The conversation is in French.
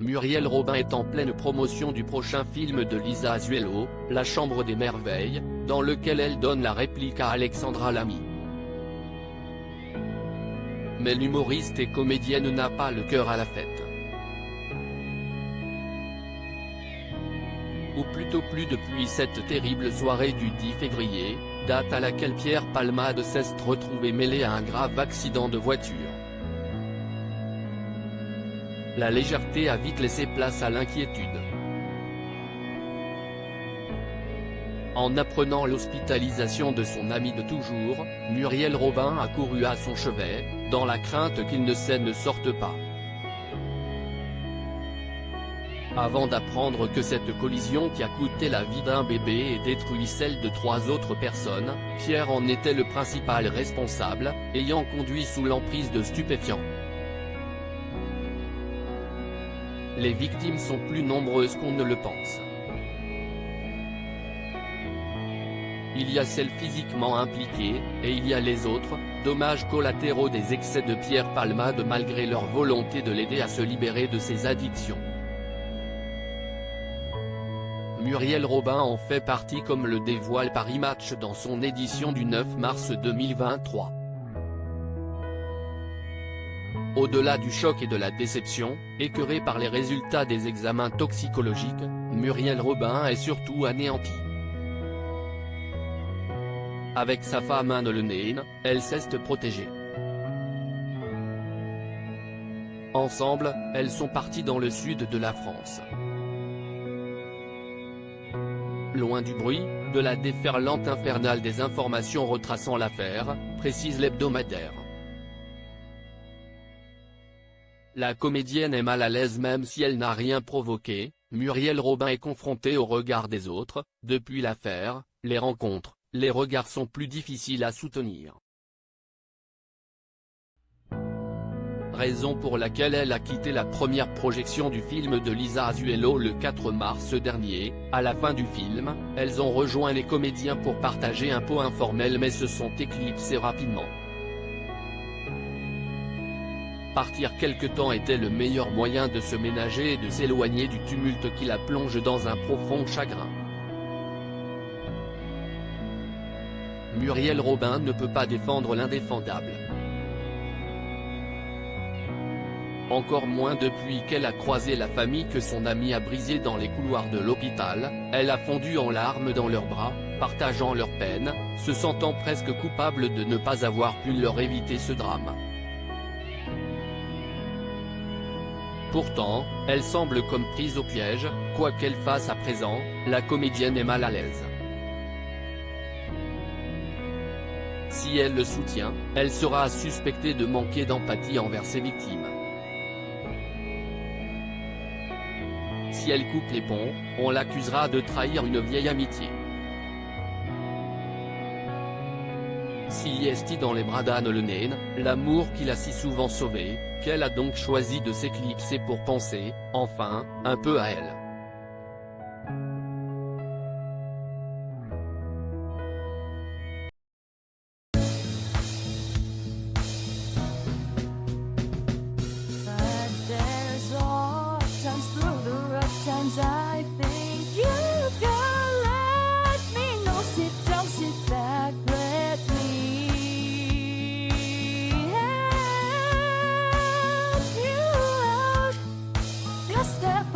Muriel Robin est en pleine promotion du prochain film de Lisa Azuelo, La Chambre des Merveilles, dans lequel elle donne la réplique à Alexandra Lamy. Mais l'humoriste et comédienne n'a pas le cœur à la fête. Ou plutôt plus depuis cette terrible soirée du 10 février, date à laquelle Pierre Palmade s'est retrouvé mêlé à un grave accident de voiture. La légèreté a vite laissé place à l'inquiétude. En apprenant l'hospitalisation de son ami de toujours, Muriel Robin a couru à son chevet, dans la crainte qu'il ne sorte pas. Avant d'apprendre que cette collision qui a coûté la vie d'un bébé et détruit celle de 3 autres personnes, Pierre en était le principal responsable, ayant conduit sous l'emprise de stupéfiants. Les victimes sont plus nombreuses qu'on ne le pense. Il y a celles physiquement impliquées, et il y a les autres, dommages collatéraux des excès de Pierre Palmade malgré leur volonté de l'aider à se libérer de ses addictions. Muriel Robin en fait partie comme le dévoile Paris Match dans son édition du 9 mars 2023. Au-delà du choc et de la déception, écœurée par les résultats des examens toxicologiques, Muriel Robin est surtout anéantie. Avec sa femme Anne Lenain, elle s'est protégée. Ensemble, elles sont parties dans le sud de la France. Loin du bruit, de la déferlante infernale des informations retraçant l'affaire, précise l'hebdomadaire. La comédienne est mal à l'aise même si elle n'a rien provoqué. Muriel Robin est confrontée au regard des autres. Depuis l'affaire, les rencontres, les regards sont plus difficiles à soutenir. Raison pour laquelle elle a quitté la première projection du film de Lisa Azuelo le 4 mars dernier. À la fin du film, elles ont rejoint les comédiens pour partager un pot informel mais se sont éclipsées rapidement. Partir quelque temps était le meilleur moyen de se ménager et de s'éloigner du tumulte qui la plonge dans un profond chagrin. Muriel Robin ne peut pas défendre l'indéfendable. Encore moins depuis qu'elle a croisé la famille que son amie a brisée dans les couloirs de l'hôpital. Elle a fondu en larmes dans leurs bras, partageant leur peine, se sentant presque coupable de ne pas avoir pu leur éviter ce drame. Pourtant, elle semble comme prise au piège. Quoi qu'elle fasse à présent, la comédienne est mal à l'aise. Si elle le soutient, elle sera suspectée de manquer d'empathie envers ses victimes. Si elle coupe les ponts, on l'accusera de trahir une vieille amitié. Si est dans les bras d'Anne Lenain, l'amour qui l'a si souvent sauvée, qu'elle a donc choisi de s'éclipser pour penser, enfin, un peu à elle. I think you can let me know. Sit down, sit back, let me help you out. Just step